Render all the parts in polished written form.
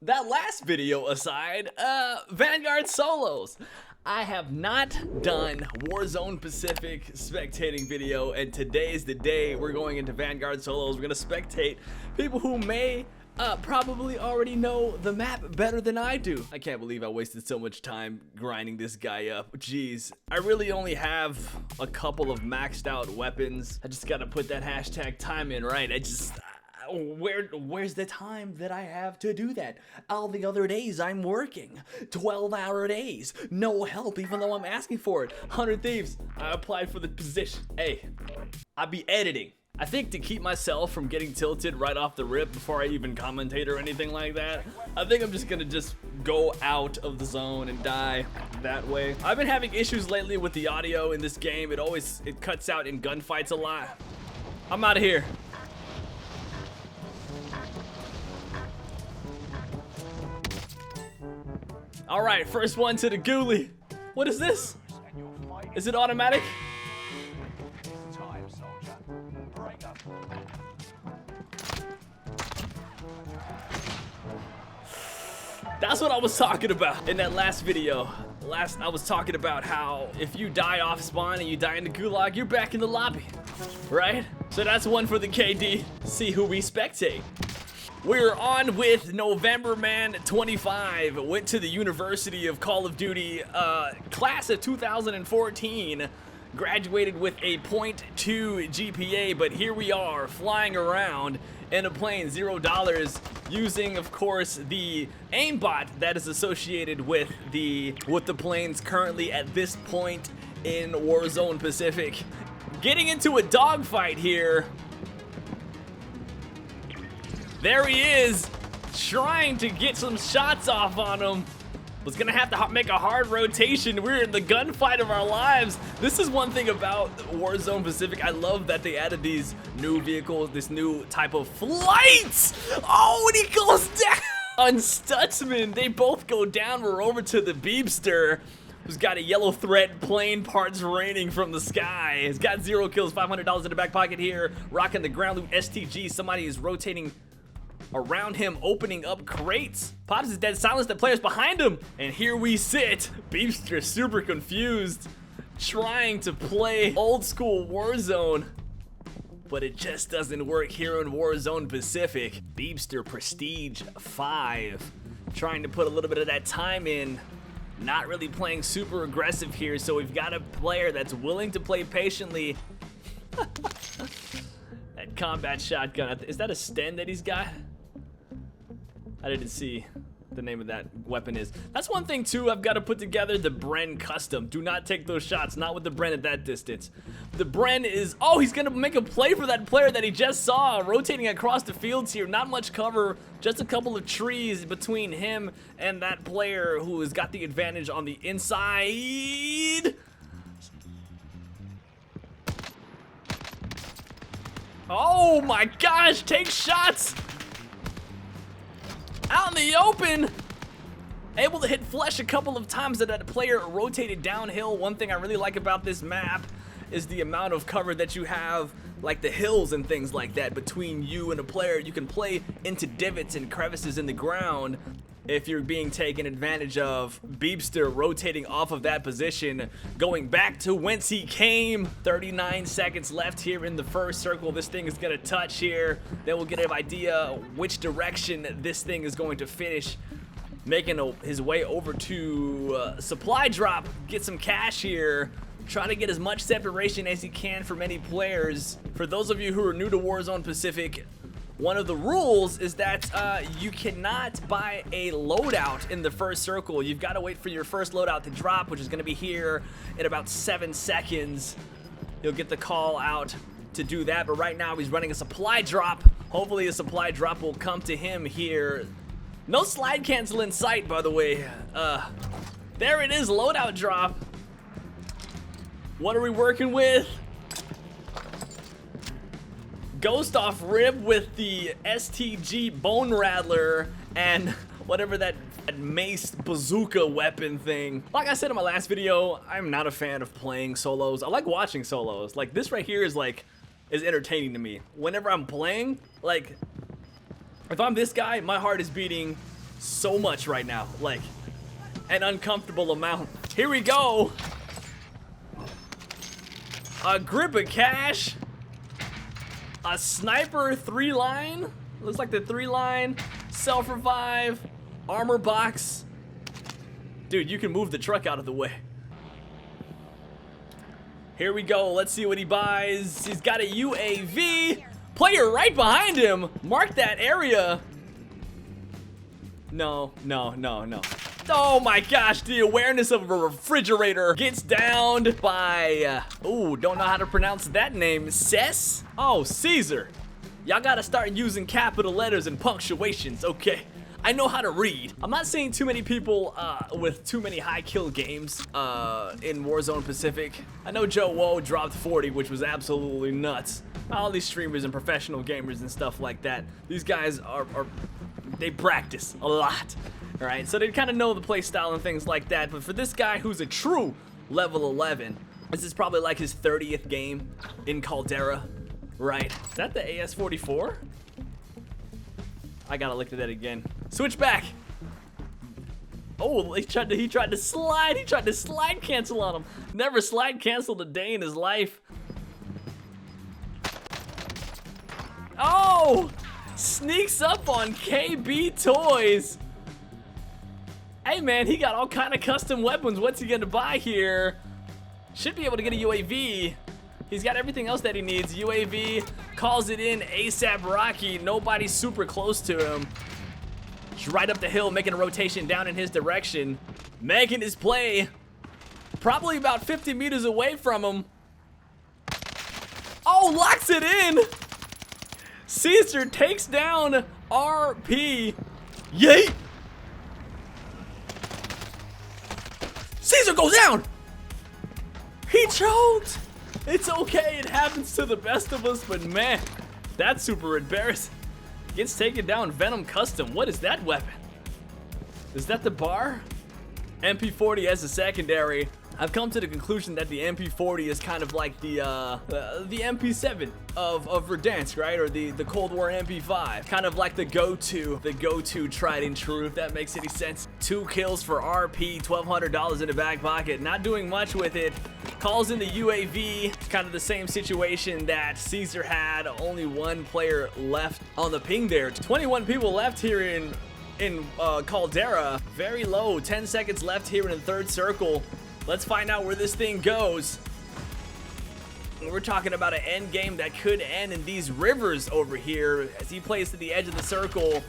that last video aside, Vanguard solos. I have not done Warzone Pacific spectating video, and today's the day we're going into Vanguard solos. We're gonna spectate people who may probably already know the map better than I do. I can't believe I wasted so much time grinding this guy up. Jeez, I really only have a couple of maxed out weapons. I just gotta put that hashtag time in, right? Where's the time that I have to do that? All the other days I'm working 12-hour days, no help even though I'm asking for it. 100 Thieves, I applied for the position. Hey, I'll be editing. I think to keep myself from getting tilted right off the rip before I even commentate or anything like that, I think I'm just gonna go out of the zone and die that way. I've been having issues lately with the audio in this game. It cuts out in gunfights a lot. I'm out of here. All right, first one to the ghoulie. What is this? Is it automatic? That's what I was talking about in that last video. I was talking about how if you die off spawn and you die in the gulag, you're back in the lobby, right? So that's one for the KD. See who we spectate. We're on with November Man 25, went to the University of Call of Duty, class of 2014, graduated with a .2 GPA, but here we are flying around in a plane, $0, using, of course, the aimbot that is associated with the planes currently at this point in Warzone Pacific. Getting into a dogfight here. There he is, trying to get some shots off on him. Was gonna have to make a hard rotation. We're in the gunfight of our lives. This is one thing about Warzone Pacific. I love that they added these new vehicles, this new type of flights. Oh, and he goes down on Stutzman. They both go down. We're over to the Beepster, who's got a yellow threat, plane parts raining from the sky. He's got 0 kills, $500 in the back pocket here, rocking the ground loot STG. Somebody is rotating around him, opening up crates. Pops is dead, silence the players behind him, and here we sit. Beepster super confused, trying to play old school Warzone, but it just doesn't work here in Warzone Pacific. Beepster Prestige 5, trying to put a little bit of that time in, not really playing super aggressive here, so we've got a player that's willing to play patiently. That combat shotgun, is that a Sten that he's got? I didn't see the name of that weapon is. That's one thing too, I've got to put together the Bren custom. Do not take those shots, not with the Bren at that distance. The Bren is, oh, he's gonna make a play for that player that he just saw, rotating across the fields here. Not much cover, just a couple of trees between him and that player who has got the advantage on the inside. Oh my gosh, take shots! Out in the open! Able to hit flesh a couple of times that that player rotated downhill. One thing I really like about this map is the amount of cover that you have, like the hills and things like that, between you and a player. You can play into divots and crevices in the ground if you're being taken advantage of. Beepster rotating off of that position, going back to whence he came. 39 seconds left here in the first circle. This thing is gonna touch here. Then we'll get an idea which direction this thing is going to finish. Making his way over to supply drop, get some cash here. Try to get as much separation as he can from any players. For those of you who are new to Warzone Pacific, one of the rules is that you cannot buy a loadout in the first circle. You've got to wait for your first loadout to drop, which is going to be here in about 7 seconds. You'll get the call out to do that, but right now he's running a supply drop. Hopefully a supply drop will come to him here. No slide cancel in sight, by the way. There it is, loadout drop. What are we working with? Ghost off rib with the STG Bone Rattler and whatever that mace bazooka weapon thing. Like I said in my last video, I'm not a fan of playing solos. I like watching solos. Like this right here is entertaining to me. Whenever I'm playing, like if I'm this guy, my heart is beating so much right now, like an uncomfortable amount. Here we go. A grip of cash. A sniper 3-line. Looks like the 3-line. Self-revive. Armor box. Dude, you can move the truck out of the way. Here we go. Let's see what he buys. He's got a UAV. Player right behind him. Mark that area. No. Oh my gosh, the awareness of a refrigerator gets downed by, don't know how to pronounce that name. Cess? Oh, Caesar. Y'all gotta start using capital letters and punctuations, okay? I know how to read. I'm not seeing too many people with too many high kill games in Warzone Pacific. I know Joe Woe dropped 40, which was absolutely nuts. All these streamers and professional gamers and stuff like that, these guys they practice a lot. All right, so they kind of know the play style and things like that. But for this guy who's a true level 11, this is probably like his 30th game in Caldera, right? Is that the AS-44? I gotta look at that again. Switch back. Oh, he tried to slide. He tried to slide cancel on him. Never slide canceled a day in his life. Oh, sneaks up on KB Toys. Hey man, he got all kind of custom weapons. What's he gonna buy here? Should be able to get a UAV. He's got everything else that he needs. UAV, calls it in ASAP Rocky. Nobody's super close to him. He's right up the hill, making a rotation down in his direction. Making his play. Probably about 50 meters away from him. Oh, locks it in. Caesar takes down RP. Yay! Caesar goes down! He choked! It's okay, it happens to the best of us, but man, that's super embarrassing. Gets taken down. Venom Custom. What is that weapon? Is that the bar? MP40 as a secondary. I've come to the conclusion that the MP40 is kind of like the MP7 of Verdansk, right? Or the Cold War MP5. Kind of like the go-to tried and true, if that makes any sense. 2 kills for RP, $1,200 in the back pocket. Not doing much with it. Calls in the UAV. Kind of the same situation that Caesar had. Only 1 player left on the ping there. 21 people left here in Caldera. Very low. 10 seconds left here in the 3rd circle. Let's find out where this thing goes. We're talking about an end game that could end in these rivers over here as he plays to the edge of the circle.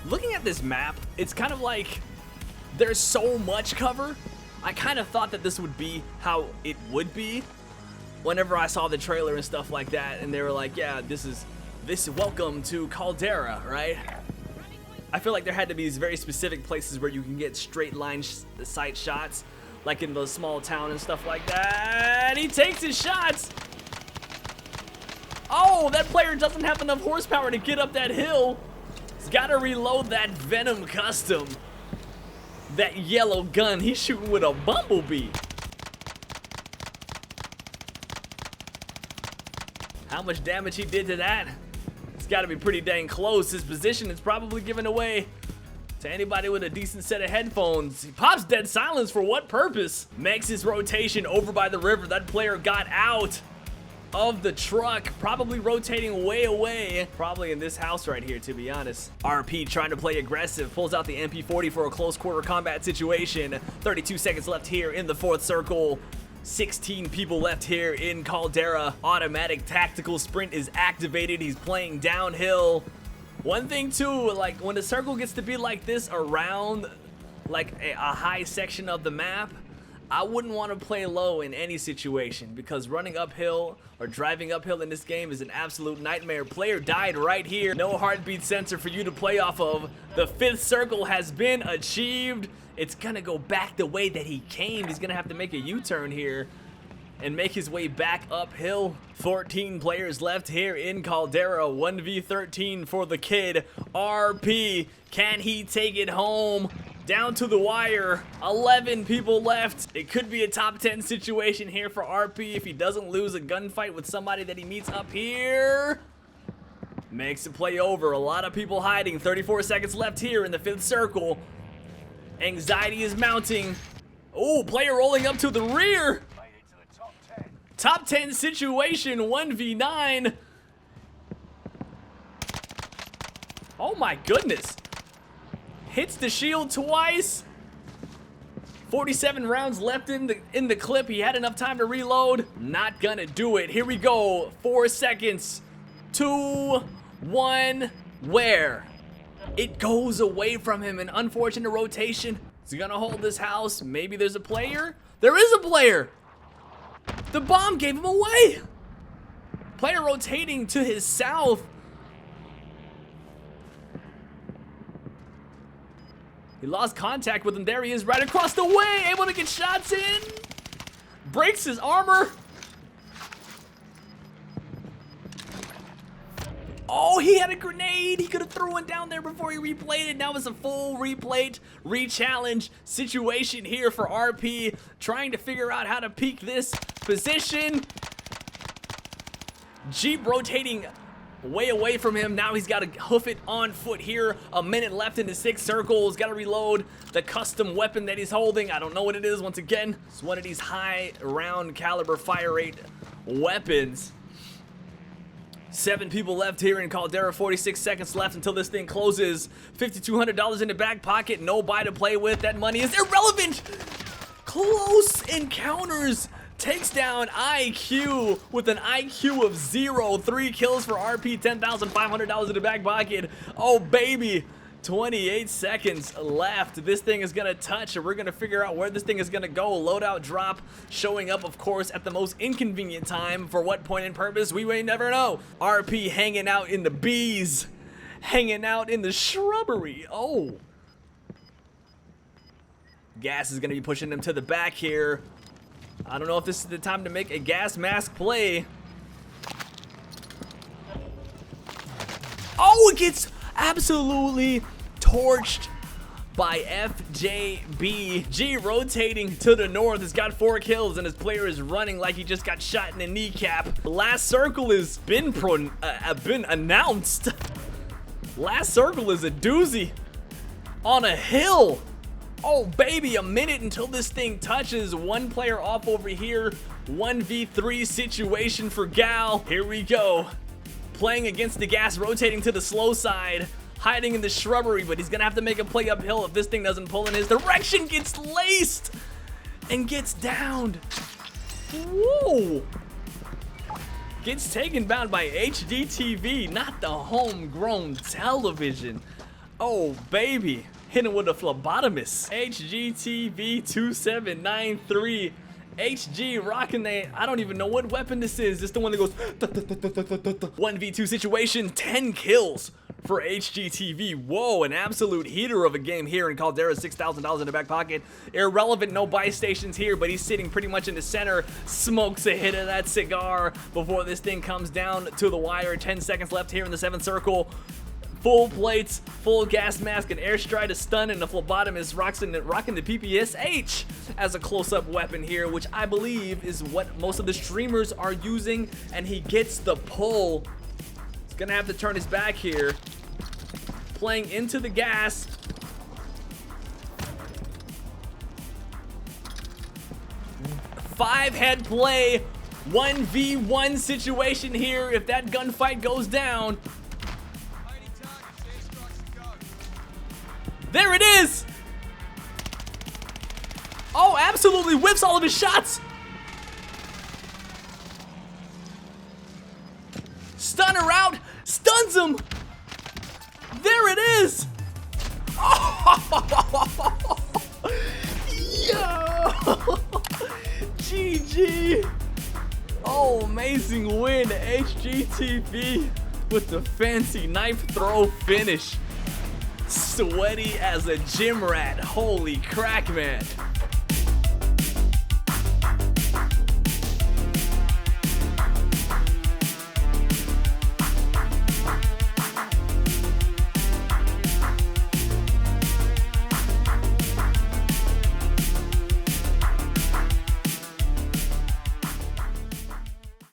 Looking at this map, it's kind of like there's so much cover. I kind of thought that this would be how it would be whenever I saw the trailer and stuff like that, and they were like, yeah, this is welcome to Caldera, right? I feel like there had to be these very specific places where you can get straight line sight shots, like in the small town and stuff like that. He takes his shots. Oh, that player doesn't have enough horsepower to get up that hill. He's got to reload that Venom Custom. That yellow gun. He's shooting with a bumblebee. How much damage he did to that? It's got to be pretty dang close. His position is probably given away to anybody with a decent set of headphones. He pops dead silence for what purpose? Makes his rotation over by the river. That player got out of the truck, probably rotating way away. Probably in this house right here, to be honest. RP trying to play aggressive, pulls out the MP40 for a close quarter combat situation. 32 seconds left here in the 4th circle. 16 people left here in Caldera. Automatic tactical sprint is activated. He's playing downhill. One thing too, like when the circle gets to be like this around like a high section of the map, I wouldn't want to play low in any situation because running uphill or driving uphill in this game is an absolute nightmare. Player died right here. No heartbeat sensor for you to play off of. The 5th circle has been achieved. It's gonna go back the way that he came. He's gonna have to make a U-turn here and make his way back uphill. 14 players left here in Caldera. 1v13 for the kid. RP, can he take it home? Down to the wire. 11 people left. It could be a top 10 situation here for RP if he doesn't lose a gunfight with somebody that he meets up here. Makes the play over. A lot of people hiding. 34 seconds left here in the 5th circle. Anxiety is mounting. Oh, player rolling up to the rear. Top 10 situation, 1v9. Oh my goodness. Hits the shield twice. 47 rounds left in the clip. He had enough time to reload. Not gonna do it. Here we go. 4 seconds. 2, 1. Where? It goes away from him. An unfortunate rotation. Is he gonna hold this house? Maybe there's a player? There is a player! The bomb gave him away! Player rotating to his south. He lost contact with him. There he is right across the way. Able to get shots in. Breaks his armor. Oh, he had a grenade. He could have thrown one down there before he replayed it. Now it's a full replay, re-challenge situation here for RP. Trying to figure out how to peek this position. Jeep rotating way away from him. Now he's got to hoof it on foot here. A minute left in the 6th circle. He's got to reload the custom weapon that he's holding. I don't know what it is. Once again, it's one of these high round caliber fire rate weapons. 7 people left here in Caldera. 46 seconds left until this thing closes. $5,200 in the back pocket. No buy to play with. That money is irrelevant. Close encounters. Takes down IQ with an IQ of 0. 3 kills for RP. $10,500 in the back pocket. Oh, baby. 28 seconds left. This thing is gonna touch, and we're gonna figure out where this thing is gonna go. Loadout drop showing up, of course, at the most inconvenient time. For what point and purpose, we may never know. RP hanging out in the bees, hanging out in the shrubbery. Oh. Gas is gonna be pushing him to the back here. I don't know if this is the time to make a gas mask play. Oh, it gets absolutely torched by FJB. G rotating to the north. Has got 4 kills, and his player is running like he just got shot in the kneecap. Last circle has been announced. Last circle is a doozy on a hill. Oh, baby, a minute until this thing touches. 1 player off over here. 1v3 situation for Gal. Here we go. Playing against the gas, rotating to the slow side, hiding in the shrubbery, but he's gonna have to make a play uphill if this thing doesn't pull in his direction. Gets laced and gets downed. Whoa. Gets taken down by HDTV, not the homegrown television. Oh, baby. Hitting with a phlebotomist. HGTV 2793. HG rocking a, I don't even know what weapon this is. It's the one that goes 1v2 situation. 10 kills for HGTV. Whoa, an absolute heater of a game here in Caldera. $6,000 in the back pocket. Irrelevant, no buy stations here, but he's sitting pretty much in the center. Smokes a hit of that cigar before this thing comes down to the wire. 10 seconds left here in the 7th circle. Full plates, full gas mask, an airstrike, a stun, and the phlebotomist rocking the PPSH as a close-up weapon here, which I believe is what most of the streamers are using, and he gets the pull. He's gonna have to turn his back here. Playing into the gas. Five-head play, 1v1 situation here if that gunfight goes down. There it is! Oh, absolutely whips all of his shots! Stunner out, stuns him! There it is! Oh, yo! GG! Oh, amazing win, HGTV with the fancy knife throw finish. Sweaty as a gym rat. Holy crack, man.